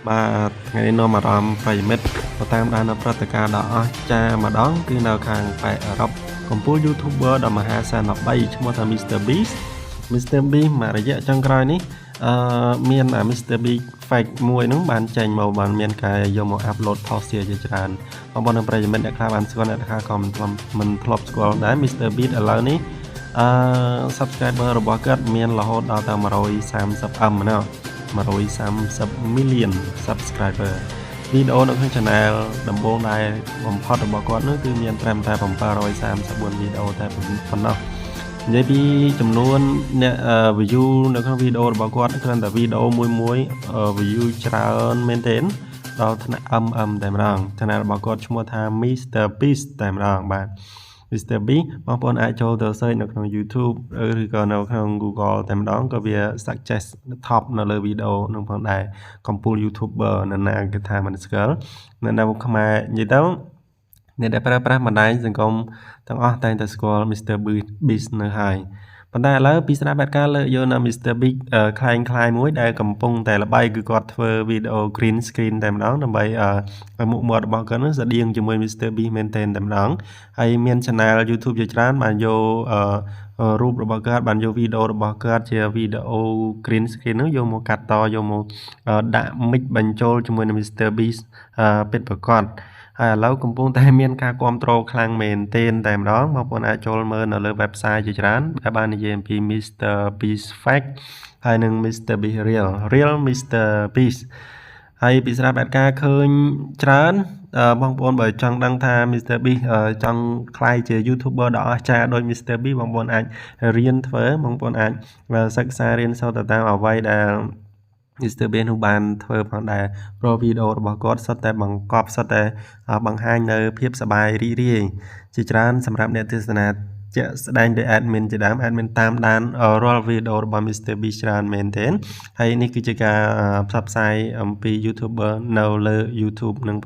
បាទថ្ងៃនេះនាំអារម្មណ៍ប្រិមិត្តទៅតាមដាននៅព្រឹត្តិការណ៍ដ៏អស្ចារ្យម្ដងគឺនៅខាងប៉ែកអឺរ៉ុបកំពូល YouTuber ដ៏មហាសានល្បីឈ្មោះថា Mr Beast មួយរយៈចុងក្រោយនេះមាន Mr Beast fake មួយហ្នឹងបានចេញមកបានមានការយកមក upload post ជាច្រើនបងប្អូននិងប្រិយមិត្តអ្នកខ្លះបានស្គាល់អ្នកខ្លះក៏មិនធ្លាប់ស្គាល់ដែរ Mr Beast ឥឡូវនេះsubscriber របស់គាត់មានរហូតដល់តែ 130M ណោះ130 million subscriber វីដេអូនៅក្នុង channel ដំបូងដែលបំផុតរបស់គាត់នោះគឺមានត្រឹមតែ734វីដេអូតែប៉ុណ្ណោះនិយាយពីចំនួនអ្នក view នៅក្នុងវីដេអូរបស់គាត់គ្រាន់តែវីដេអូមួយ view ច្រើនមែនទែនដល់ថ្នាក់ MM តែម្ដង channel របស់គាត់ឈ្មោះថា Mr Beast តែម្ដងបាទMr Beast បងប្អូនអាចចូលទៅ search នៅក្នុង YouTube ឬក៏នៅក្នុង Google តែម្ដងក៏វា suggest top នៅលើវីដេអូនឹងផងដែរកំពូល YouTuber នៅណាគេថាមិនស្គាល់នៅនៅខ្មែរនិយាយទៅអ្នកដែលប្រើប្រាស់បណ្ដាញសង្គមទាំងអស់តែងតែស្គាល់ Mr Beast នៅហើយប៉ុន្តែឥឡូវពីស្ដាប់បែបការលើកយកនៅ Mr Beast คล้ายមួយដែលកំពុងតែល្បីគឺគាត់ធ្វើវីដេអូ green screen តែម្ដងដើម្បីមុខមាត់របស់គាត់នឹងស្តៀងជាមួយ Mr Beast មែនទែនតែម្ដងហើយមាន channel YouTube ជាច្រើនបានយករូបរបស់គាត់បានយកវីដេអូរបស់គាត់ជាវីដេអូ green screen នោះយកមកកាត់តយកមកដាក់ mic បញ្ចូលជាមួយនឹង Mr Beast ពិតប្រាកដហើយឥឡូវកំពុងតែមានការគ្រប់គ្រងខ្លាំងមែនទែនតែម្ដងបងប្អូនអាចចូលមើលនៅលើ website ជាច្រើនដែលបាននិយាយអំពី Mr Beast Fake ហើយនិង Mr Beast Real Mr Beast ហើយពីស្រាប់បែបការឃើញច្រើនបងប្អូនបើចង់ដឹងថា Mr Beast ចង់ក្លាយជា YouTuber ដ៏អស្ចារ្យដូច Mr Beast បងប្អូនអាចរៀនធ្វើបងប្អូនអាចសិក្សារៀនសូត្រទៅតាមអ្វីដែល Mr Beast នោះបានធ្វើផងដែរព្រោះវីដេអូរបស់គាត់សុទ្ធតែបង្កប់សុទ្ធតែបង្ហាញនៅភាពសប្បាយរីករាយជាច្រើនសម្រាប់អ្នកទស្សនាជាក់ស្ដែងដោយ admin ជាដើម admin តាមដានរាល់វីដេអូរបស់ Mr Beast ច្រើនមែនទែនហើយនេះគឺជាការផ្សព្វផ្សាយអំពី YouTuber នៅលើ YouTube នឹង